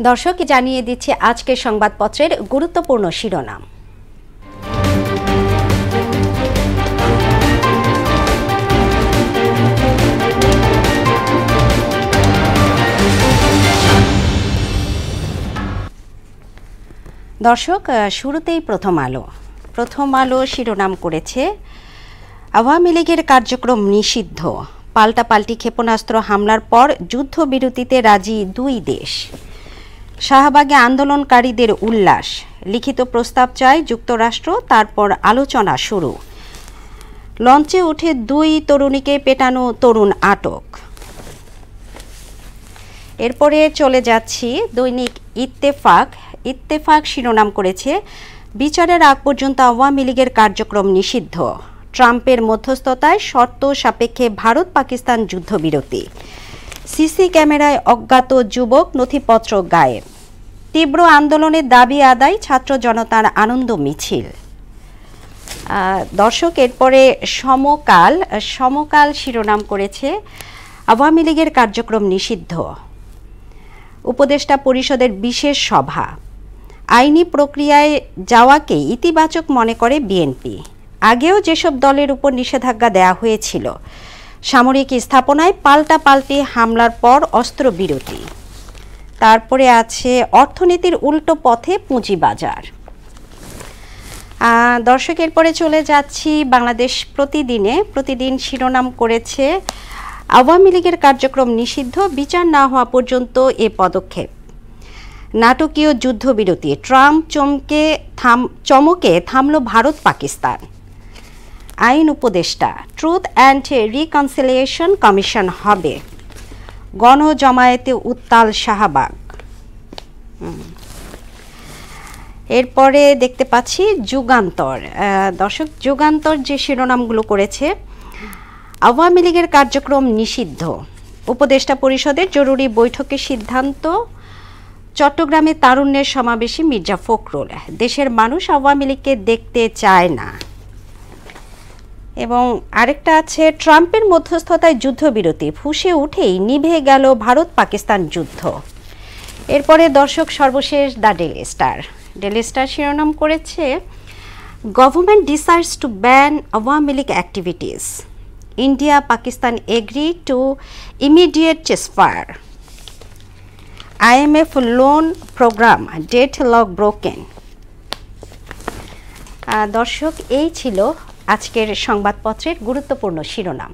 দর্শক জানিয়ে দিচ্ছে আজকের সংবাদপত্রের গুরুত্বপূর্ণ শিরোনাম। দর্শক শুরুতেই প্রথম আলো শিরোনাম করেছে আওয়ামী লীগের কার্যক্রম নিষিদ্ধ, পাল্টাপাল্টি ক্ষেপণাস্ত্র হামলার পর যুদ্ধবিরতিতে রাজি দুই দেশ। শাহবাগে আন্দোলনকারীদের উল্লাস, লিখিত প্রস্তাব চায় যুক্তরাষ্ট্র, তারপর আলোচনা শুরু। লঞ্চে উঠে দুই তরুণীকে পেটানো তরুণ আটক। এরপরে চলে যাচ্ছি দৈনিক ইত্তেফাক শিরোনাম করেছে বিচারের আগ পর্যন্ত আওয়ামী লীগের কার্যক্রম নিষিদ্ধ, ট্রাম্পের মধ্যস্থতায় শর্ত সাপেক্ষে ভারত পাকিস্তান যুদ্ধবিরতি। সিসি ক্যামেরায় অজ্ঞাত যুবক, নথিপত্র গায়েব। তীব্র আন্দোলনের দাবি আদায়, ছাত্র জনতার আনন্দ মিছিল। দর্শক এরপরে সমকাল শিরোনাম করেছে আওয়ামী লীগের কার্যক্রম নিষিদ্ধ, উপদেষ্টা পরিষদের বিশেষ সভা। আইনি প্রক্রিয়ায় যাওয়াকে ইতিবাচক মনে করে বিএনপি। আগেও যেসব দলের উপর নিষেধাজ্ঞা দেওয়া হয়েছিল, সামরিক স্থাপনায় পাল্টাপাল্টি হামলার পর অস্ত্রবিরতি। তারপরে আছে অর্থনীতির উল্টো পথে পুঁজিবাজার। দর্শক এরপরে চলে যাচ্ছি বাংলাদেশ প্রতিদিন শিরোনাম করেছে আওয়ামী লীগের কার্যক্রম নিষিদ্ধ, বিচার না হওয়া পর্যন্ত এ পদক্ষেপ। নাটকীয় যুদ্ধবিরতি, ট্রাম্প চমকে থামল ভারত পাকিস্তান। আইন উপদেষ্টা, ট্রুথ অ্যান্ড রিকনসিলিয়েশন কমিশন হবে। গণজমায়েতে উত্তাল শাহবাগ। এরপরে দেখতে পাচ্ছি যুগান্তর। দর্শক যুগান্তর যে শিরোনামগুলো করেছে আওয়ামী লীগের কার্যক্রম নিষিদ্ধ, উপদেষ্টা পরিষদের জরুরি বৈঠকের সিদ্ধান্ত। চট্টগ্রামে তারুণ্যের সমাবেশে মির্জা ফখরুল, দেশের মানুষ আওয়ামী লীগকে দেখতে চায় না। এবং আরেকটা আছে ট্রাম্পের মধ্যস্থতায় যুদ্ধবিরতি, ফুঁসে উঠেই নিভে গেল ভারত পাকিস্তান যুদ্ধ। এরপরে দর্শক সর্বশেষ দ্য ডেইলি স্টার শিরোনাম করেছে government decides to ban Awami League activities, India Pakistan agree to immediate ceasefire. IMF loan program deadlock broken. দর্শক এই ছিল আজকের সংবাদপত্রের গুরুত্বপূর্ণ শিরোনাম।